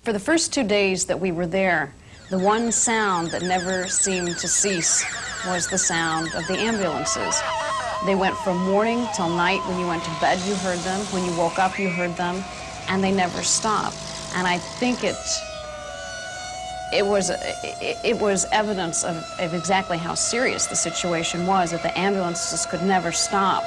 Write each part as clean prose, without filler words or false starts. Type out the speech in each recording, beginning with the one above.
For the first 2 days that we were there, the one sound that never seemed to cease was the sound of the ambulances. They went from morning till night. When you went to bed, you heard them. When you woke up, you heard them, and they never stopped. And I think it was evidence of exactly how serious the situation was, that the ambulances could never stop.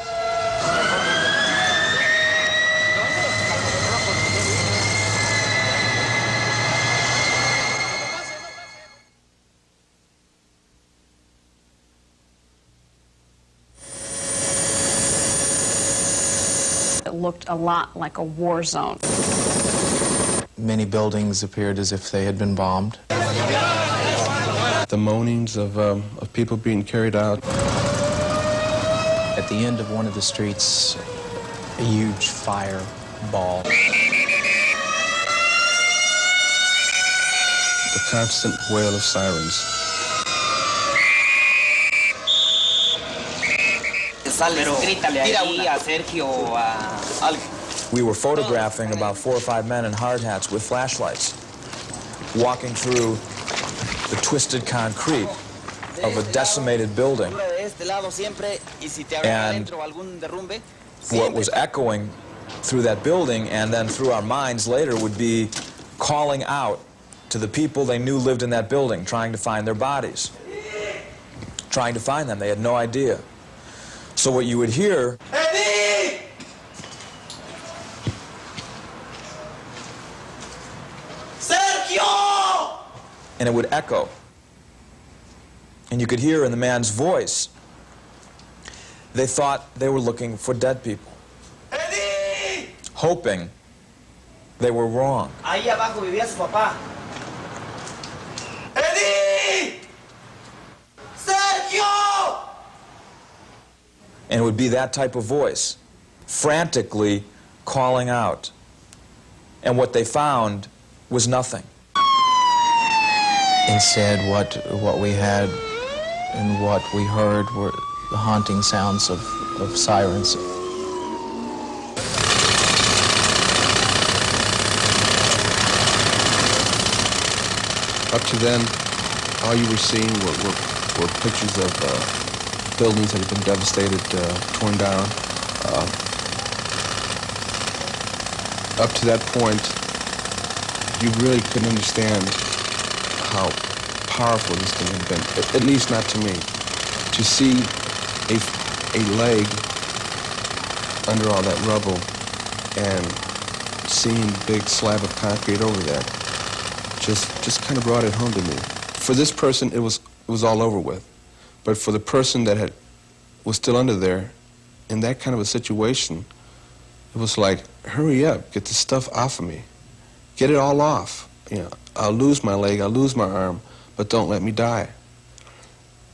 It looked a lot like a war zone. Many buildings appeared as if they had been bombed. The moanings of people being carried out. At the end of one of the streets, a huge fireball. The constant wail of sirens. We were photographing about 4 or 5 men in hard hats with flashlights, walking through the twisted concrete of a decimated building. And what was echoing through that building and then through our minds later would be calling out to the people they knew lived in that building, trying to find their bodies, trying to find them. They had no idea. So what you would hear... Eddie! Sergio! And it would echo. And you could hear in the man's voice, they thought they were looking for dead people. Eddie! Hoping they were wrong. Ahí abajo vivía su papá. Eddie! Sergio! And it would be that type of voice, frantically calling out. And what they found was nothing. Instead, what we had and what we heard were the haunting sounds of sirens. Up to then, all you were seeing were pictures of buildings that had been devastated, torn down. Up to that point, you really couldn't understand how powerful this thing had been, at least not to me. To see a leg under all that rubble and seeing a big slab of concrete over that just kind of brought it home to me. For this person, it was all over with. But for the person that was still under there, in that kind of a situation, it was like, hurry up, get this stuff off of me. Get it all off. You know, I'll lose my leg, I'll lose my arm, but don't let me die.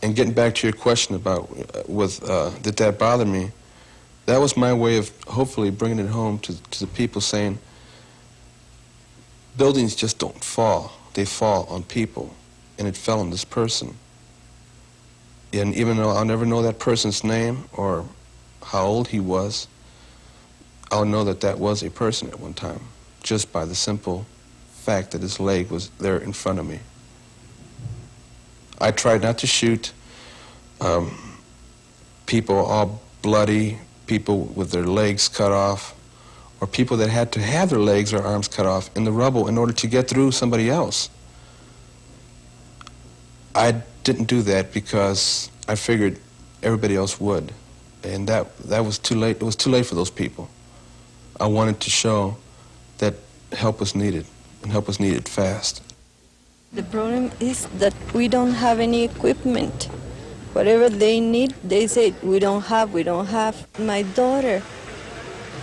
And getting back to your question about did that bother me, that was my way of hopefully bringing it home to the people, saying, buildings just don't fall. They fall on people, and it fell on this person. And even though I'll never know that person's name or how old he was, I'll know that that was a person at one time, just by the simple fact that his leg was there in front of me. I tried not to shoot people all bloody, people with their legs cut off, or people that had to have their legs or arms cut off in the rubble in order to get through somebody else. I didn't do that because I figured everybody else would, and that was too late. It was too late for those people. I wanted to show that help was needed, and help was needed fast. The problem is that we don't have any equipment. Whatever they need, they say, we don't have. My daughter,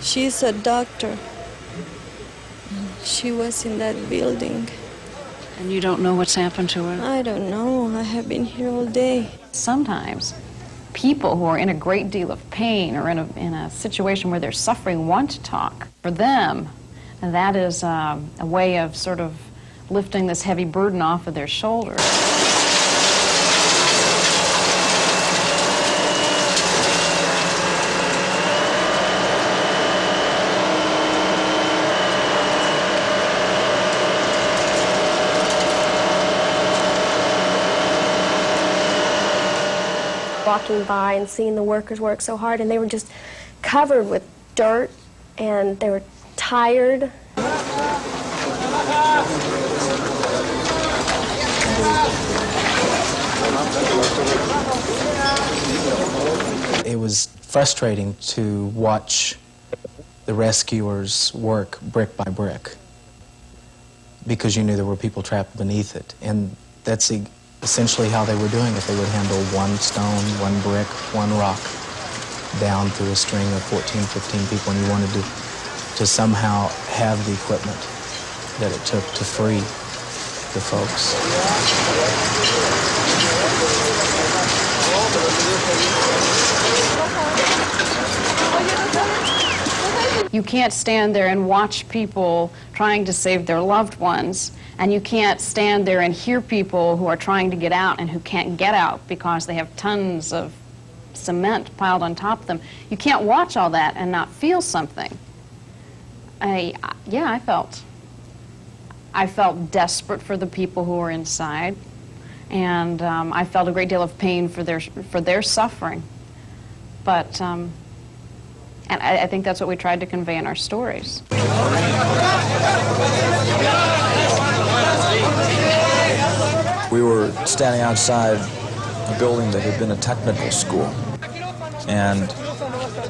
she's a doctor. She was in that building. And you don't know what's happened to her? I don't know. I have been here all day. Sometimes people who are in a great deal of pain or in a situation where they're suffering want to talk. For them, that is a way of sort of lifting this heavy burden off of their shoulders. walking by and seeing the workers work so hard, and they were just covered with dirt, and they were tired. It was frustrating to watch the rescuers work brick by brick because you knew there were people trapped beneath it. And that's essentially how they were doing it. They would handle one stone, one brick, one rock down through a string of 14, 15 people, and you wanted to somehow have the equipment that it took to free the folks. You can't stand there and watch people trying to save their loved ones, and you can't stand there and hear people who are trying to get out and who can't get out because they have tons of cement piled on top of them. You can't watch all that and not feel something. I felt desperate for the people who were inside, and I felt a great deal of pain for their suffering. But and I think that's what we tried to convey in our stories. We were standing outside a building that had been a technical school. And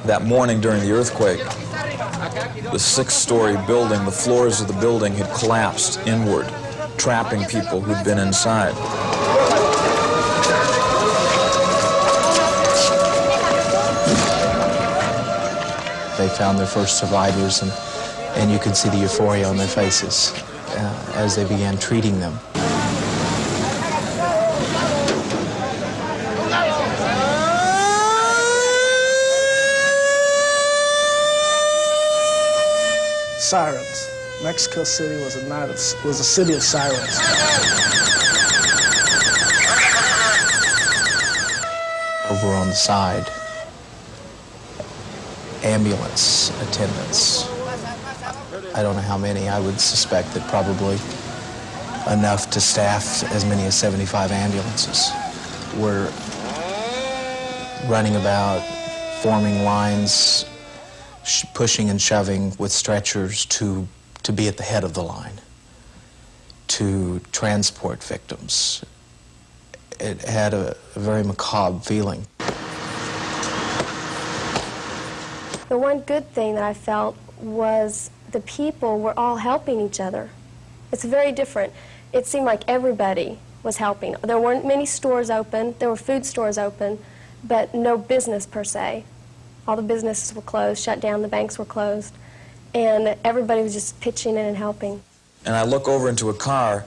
that morning during the earthquake, the 6-story building, the floors of the building had collapsed inward, trapping people who'd been inside. They found their first survivors, and you could see the euphoria on their faces as they began treating them. Sirens. Mexico City was a city of sirens. Over on the side, ambulance attendants. I don't know how many. I would suspect that probably enough to staff as many as 75 ambulances were running about, forming lines, pushing and shoving with stretchers to be at the head of the line, to transport victims. It had a very macabre feeling. The one good thing that I felt was the people were all helping each other. It's very different. It seemed like everybody was helping. There weren't many stores open. There were food stores open, but no business per se. All the businesses were closed, shut down, the banks were closed, and everybody was just pitching in and helping. And I look over into a car,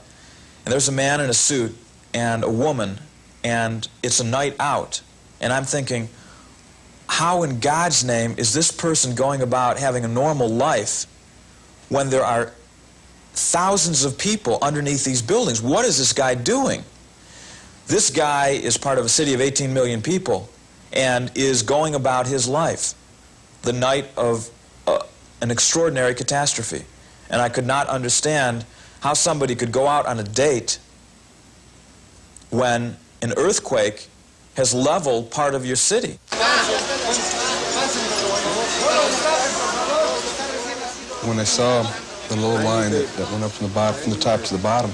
and there's a man in a suit and a woman, and it's a night out. And I'm thinking, how in God's name is this person going about having a normal life when there are thousands of people underneath these buildings? What is this guy doing? This guy is part of a city of 18 million people and is going about his life the night of an extraordinary catastrophe. And I could not understand how somebody could go out on a date when an earthquake has leveled part of your city. When I saw the little line that went up from the top to the bottom,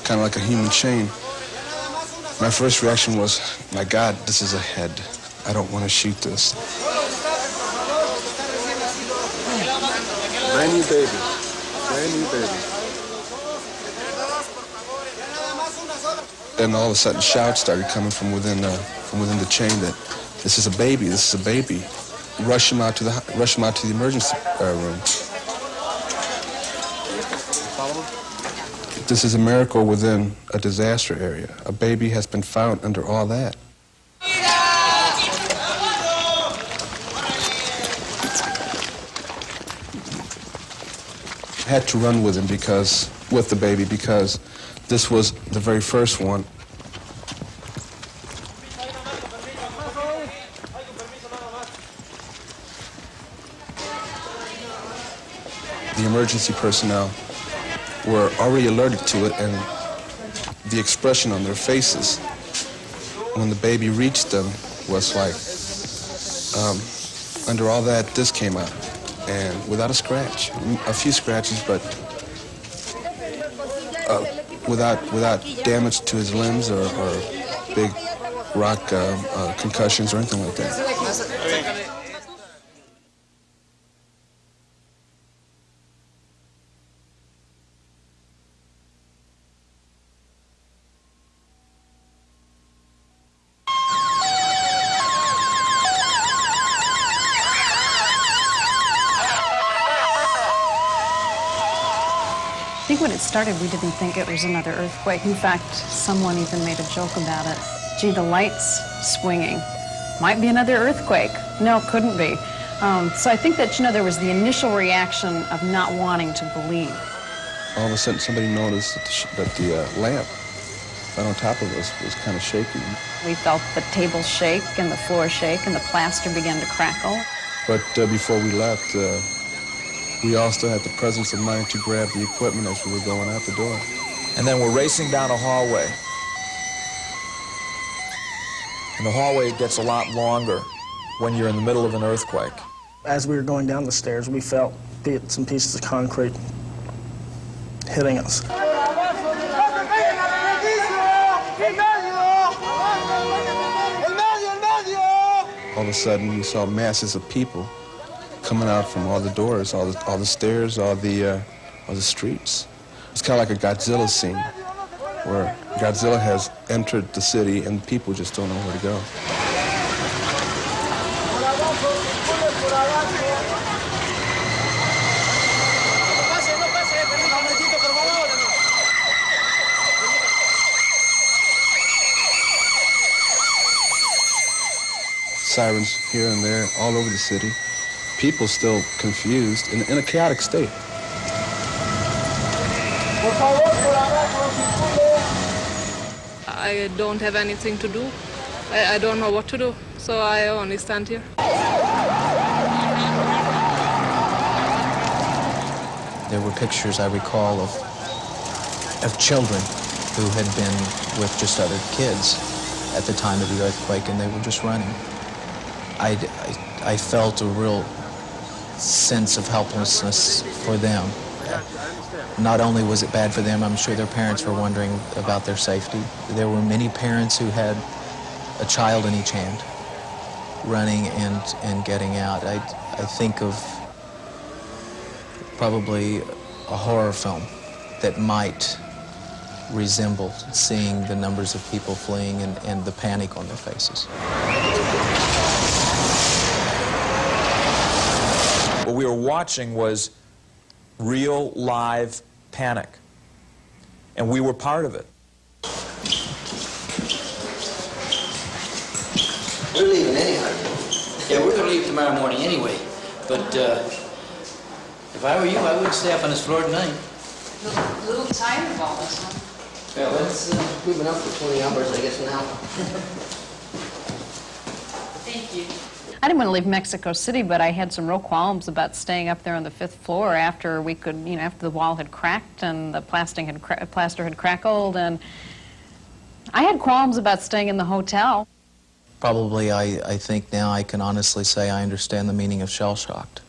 kind of like a human chain, my first reaction was, my God, this is a head. I don't want to shoot this. Brand new baby. Brand new baby. And all of a sudden, shouts started coming from within the chain that this is a baby. This is a baby. Rush him out to the emergency room. This is a miracle within a disaster area. A baby has been found under all that. I had to run with him with the baby because this was the very first one. The emergency personnel were already alerted to it, and the expression on their faces when the baby reached them was like, under all that, this came out, and without a scratch, a few scratches, but without damage to his limbs or big rock concussions or anything like that. I think when it started, we didn't think it was another earthquake. In fact, someone even made a joke about it. Gee, the light's swinging. Might be another earthquake. No, couldn't be. So I think that, there was the initial reaction of not wanting to believe. All of a sudden, somebody noticed that the lamp right on top of us was kind of shaking. We felt the table shake and the floor shake and the plaster began to crackle. But before we left, we all still had the presence of mind to grab the equipment as we were going out the door. And then we're racing down a hallway. And the hallway gets a lot longer when you're in the middle of an earthquake. As we were going down the stairs, we felt some pieces of concrete hitting us. All of a sudden, we saw masses of people coming out from all the doors, all the stairs, all the streets. It's kind of like a Godzilla scene, where Godzilla has entered the city and people just don't know where to go. Sirens here and there, all over the city. People still confused, in a chaotic state. I don't have anything to do. I don't know what to do, so I only stand here. There were pictures, I recall, of children who had been with just other kids at the time of the earthquake, and they were just running. I felt a real sense of helplessness for them. Not only was it bad for them, I'm sure their parents were wondering about their safety. There were many parents who had a child in each hand, running and getting out. I think of probably a horror film that might resemble seeing the numbers of people fleeing and the panic on their faces. What we were watching was real, live panic. And we were part of it. We're leaving anyhow. Yeah, we're going to leave tomorrow morning anyway. But if I were you, I wouldn't stay up on this floor tonight. A little tired of all this, huh? Yeah, we've been up for 20 hours, I guess, now. Thank you. I didn't want to leave Mexico City, but I had some real qualms about staying up there on the 5th floor after we could, after the wall had cracked and the plaster had crackled, and I had qualms about staying in the hotel. Probably, I think now I can honestly say I understand the meaning of shell-shocked.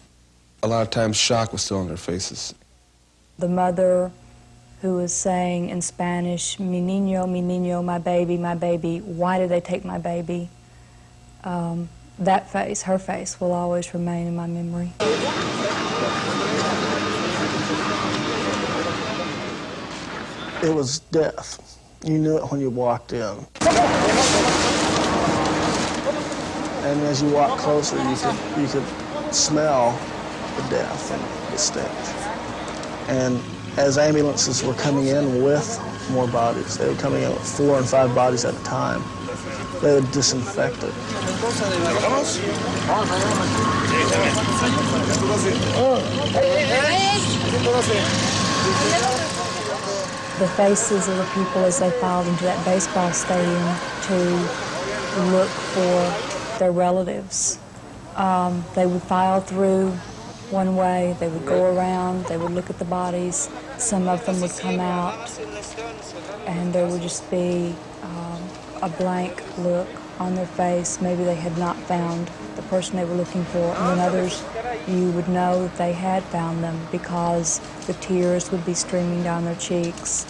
A lot of times, shock was still on their faces. The mother who was saying in Spanish, mi niño, my baby, why did they take my baby? That face, her face, will always remain in my memory. It was death. You knew it when you walked in. And as you walked closer, you could smell the death and the stench. And as ambulances were coming in with more bodies, they were coming in with 4 and 5 bodies at a time. They would disinfect it. The faces of the people as they filed into that baseball stadium to look for their relatives. They would file through one way, they would go around, they would look at the bodies, some of them would come out, and there would just be a blank look on their face. Maybe they had not found the person they were looking for, and then others, you would know that they had found them because the tears would be streaming down their cheeks.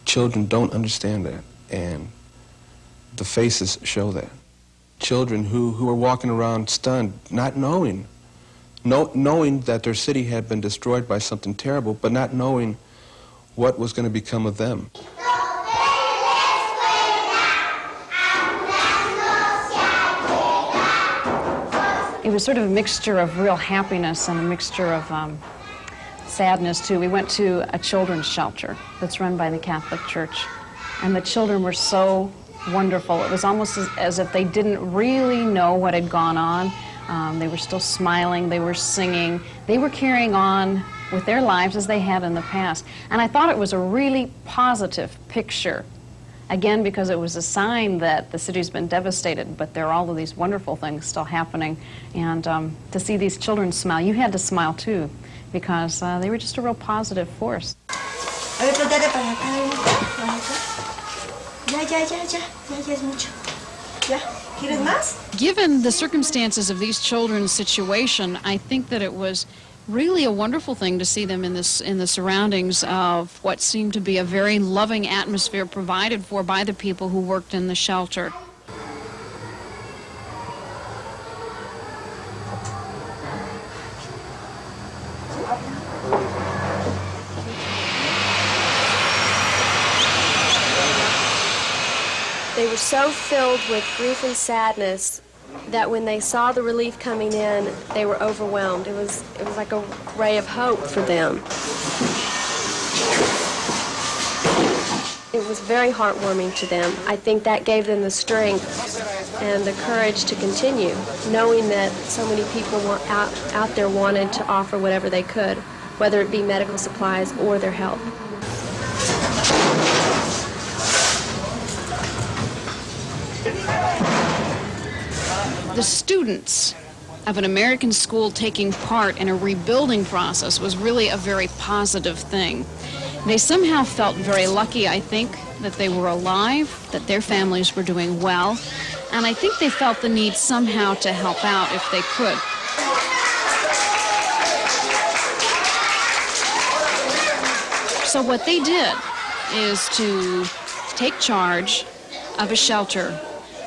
Children don't understand that, and the faces show that. Children who are walking around stunned, not knowing that their city had been destroyed by something terrible, but not knowing what was going to become of them. It was sort of a mixture of real happiness and a mixture of sadness, too. We went to a children's shelter that's run by the Catholic Church, and the children were so wonderful. It was almost as if they didn't really know what had gone on. They were still smiling, they were singing, they were carrying on with their lives as they had in the past. And I thought it was a really positive picture, again, because it was a sign that the city's been devastated, but there are all of these wonderful things still happening. And to see these children smile, you had to smile too, because they were just a real positive force. Given the circumstances of these children's situation, I think that it was really a wonderful thing to see them in the surroundings of what seemed to be a very loving atmosphere provided for by the people who worked in the shelter. They were so filled with grief and sadness that when they saw the relief coming in, they were overwhelmed. It was like a ray of hope for them. It was very heartwarming to them. I think that gave them the strength and the courage to continue, knowing that so many people out there wanted to offer whatever they could, whether it be medical supplies or their help. The students of an American school taking part in a rebuilding process was really a very positive thing. They somehow felt very lucky, I think, that they were alive, that their families were doing well, and I think they felt the need somehow to help out if they could. So what they did is to take charge of a shelter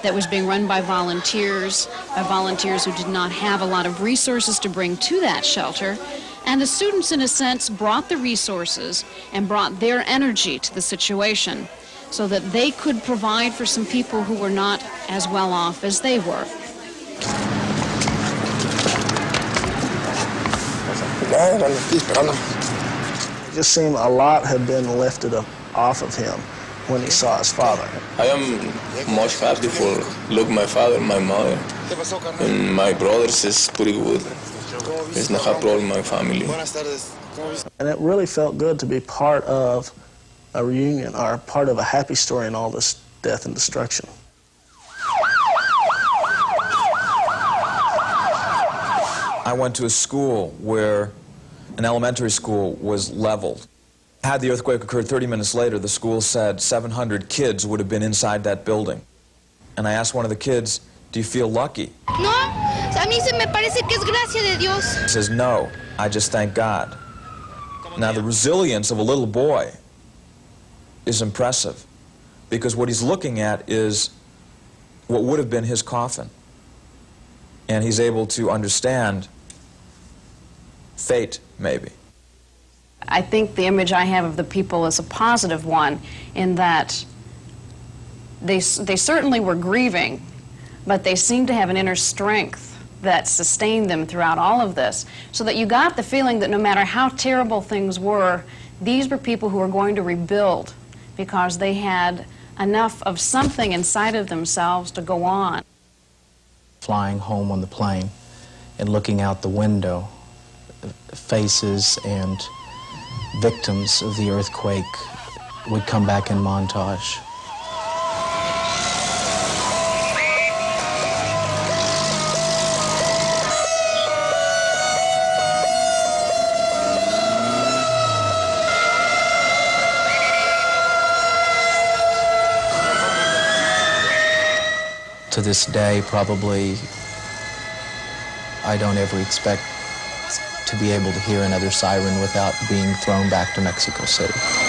that was being run by volunteers who did not have a lot of resources to bring to that shelter. And the students, in a sense, brought the resources and brought their energy to the situation so that they could provide for some people who were not as well off as they were. It just seemed a lot had been lifted off of him when he saw his father. I am much happy for look my father, my mother, and my brothers is pretty good. There's not a problem in my family. And it really felt good to be part of a reunion, or part of a happy story in all this death and destruction. I went to a school where an elementary school was leveled. Had the earthquake occurred 30 minutes later, the school said 700 kids would have been inside that building. And I asked one of the kids, "Do you feel lucky?" No, a mí se me parece que es gracia de Dios. He says, "No, I just thank God." Now, the resilience of a little boy is impressive, because what he's looking at is what would have been his coffin. And he's able to understand fate, maybe. I think the image I have of the people is a positive one, in that they certainly were grieving, but they seemed to have an inner strength that sustained them throughout all of this, so that you got the feeling that no matter how terrible things were, these were people who were going to rebuild because they had enough of something inside of themselves to go on. Flying home on the plane and looking out the window, faces and victims of the earthquake would come back in montage. to this day, probably I don't ever expect to be able to hear another siren without being thrown back to Mexico City.